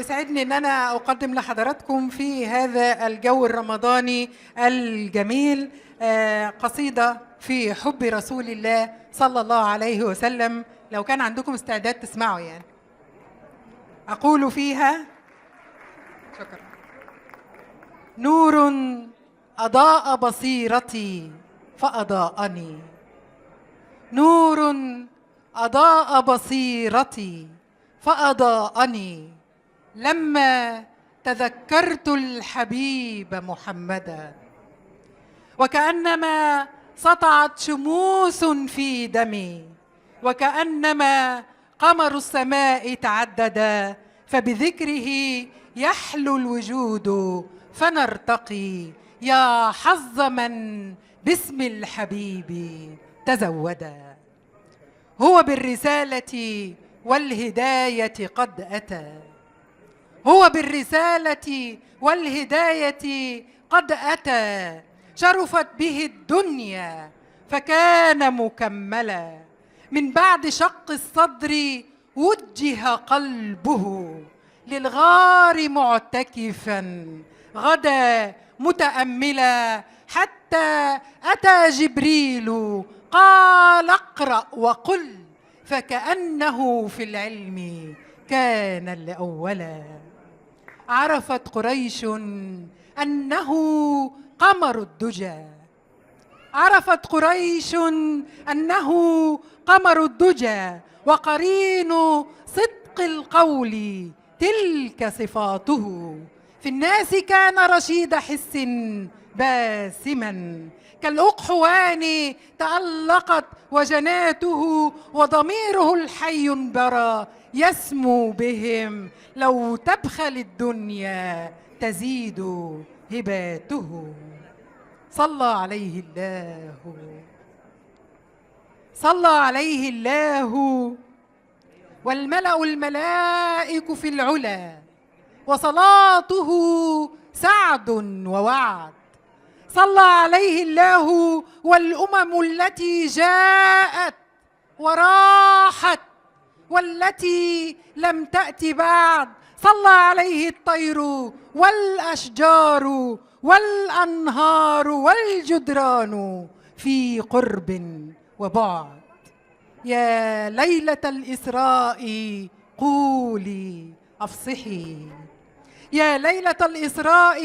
يسعدني أن أنا أقدم لحضراتكم في هذا الجو الرمضاني الجميل قصيدة في حب رسول الله صلى الله عليه وسلم. لو كان عندكم استعداد تسمعوا يعني. أقول فيها: شكرا. نور أضاء بصيرتي فأضاءني، نور أضاء بصيرتي فأضاءني، لما تذكرت الحبيب محمدا، وكأنما سطعت شموس في دمي، وكأنما قمر السماء تعددا، فبذكره يحلو الوجود فنرتقي، يا حظ من باسم الحبيب تزودا. هو بالرسالة والهداية قد أتى، هو بالرسالة والهداية قد أتى، شرفت به الدنيا فكان مكملا، من بعد شق الصدر وجه قلبه، للغار معتكفا غدا متأملا، حتى أتى جبريل قال اقرأ وقل، فكأنه في العلم كان الأولا. عرفت قريش أنه قمر الدجى، عرفت قريش أنه قمر الدجى، وقرين صدق القول تلك صفاته، في الناس كان رشيد حس باسما، كالأقحوان تألقت وجناته، وضميره الحي برى يسمو بهم، لو تبخل الدنيا تزيد هباته. صلى عليه الله، صلى عليه الله والملأ الملائك في العلا، وصلاته سعد ووعد. صلى عليه الله والأمم التي جاءت وراحت والتي لم تأت بعد، صلى عليه الطير والأشجار والأنهار والجدران في قرب وبعد. يا ليلة الإسراء قولي أفصحي، يا ليلة الإسراء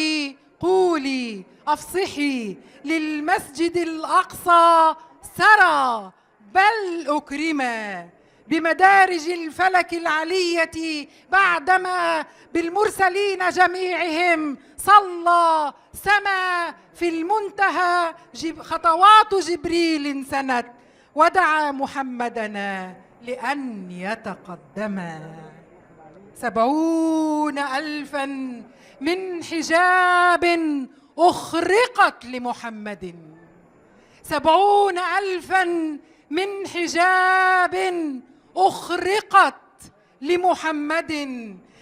قولي أفصحي، للمسجد الأقصى سرى بل أكرما، بمدارج الفلك العلية بعدما بالمرسلين جميعهم صلى، سما في المنتهى خطوات جبريل سنت، ودعا محمدنا لأن يتقدما. 70,000 من حجاب أخرقت لمحمد، 70,000 من حجاب أخرقت لمحمد،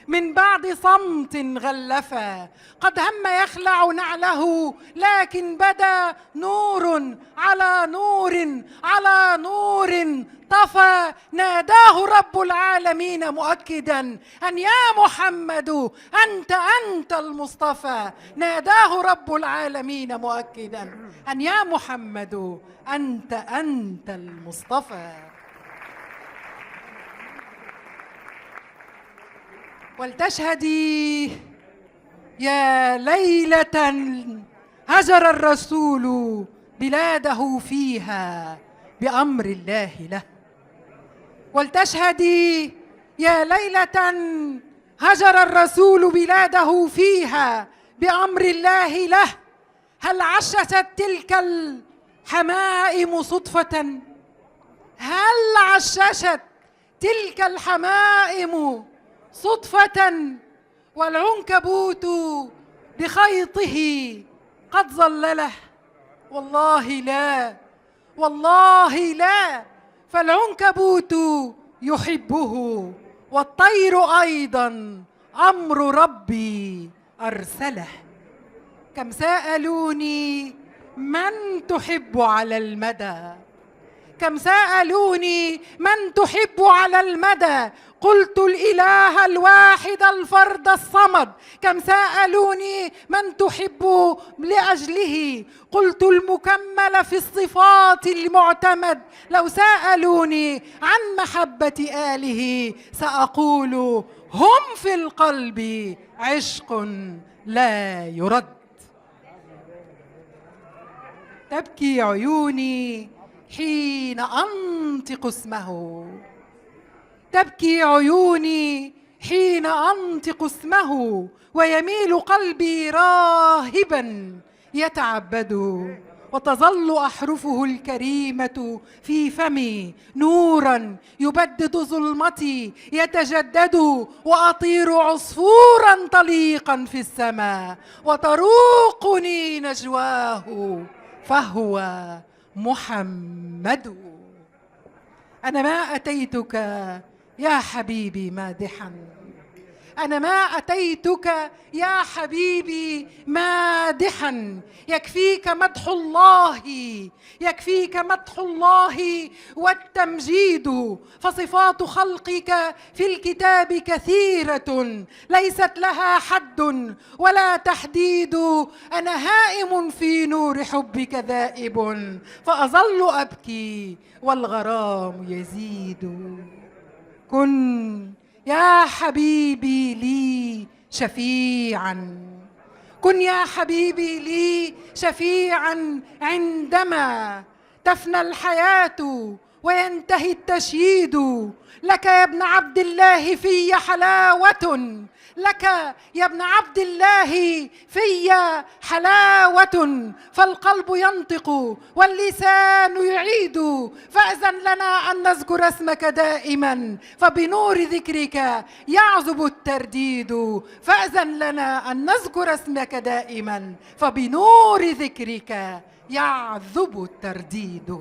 من بعد صمت غلفا، قد هم يخلع نعله لكن بدا نور على نور على نور طفى، ناداه رب العالمين مؤكدا أن يا محمد أنت المصطفى، ناداه رب العالمين مؤكدا أن يا محمد أنت المصطفى. ولتشهدي يا ليلة هجر الرسول بلاده فيها بأمر الله له، ولتشهدي يا ليلة هجر الرسول بلاده فيها بأمر الله له، هل عششت تلك الحمائم صدفة؟ هل عششت تلك الحمائم صدفة؟ والعنكبوت بخيطه قد ظلله، والله لا والله لا، فالعنكبوت يحبه والطير أيضا أمر ربي أرسله. كم سألوني من تحب على المدى، كم سألوني من تحب على المدى، قلت الإله الواحد الفرد الصمد. كم سألوني من تحب لأجله، قلت المكمل في الصفات المعتمد. لو سألوني عن محبة آله سأقول هم في القلب عشق لا يرد. تبكي عيوني حين أنطق اسمه، تبكي عيوني حين أنطق اسمه، ويميل قلبي راهبا يتعبد، وتظل أحرفه الكريمة في فمي نورا يبدد ظلمتي يتجدد، وأطير عصفورا طليقا في السماء وتروقني نجواه فهو محمد. أنا ما أتيتك يا حبيبي مادحا، أنا ما أتيتك يا حبيبي مادحا، يكفيك مدح الله، يكفيك مدح الله والتمجيد، فصفات خلقك في الكتاب كثيرة ليست لها حد ولا تحديد. أنا هائم في نور حبك ذائب، فأظل أبكي والغرام يزيد. كن يا حبيبي لي شفيعا، كن يا حبيبي لي شفيعا عندما تفنى الحياة وينتهي التشييد. لك يا ابن عبد الله في حلاوة، لك يا ابن عبد الله في حلاوة، فالقلب ينطق واللسان يعيد. فأذن لنا أن نذكر اسمك دائما، فبنور ذكرك يعذب الترديد. فأذن لنا أن نذكر اسمك دائما، فبنور ذكرك يعذب الترديد.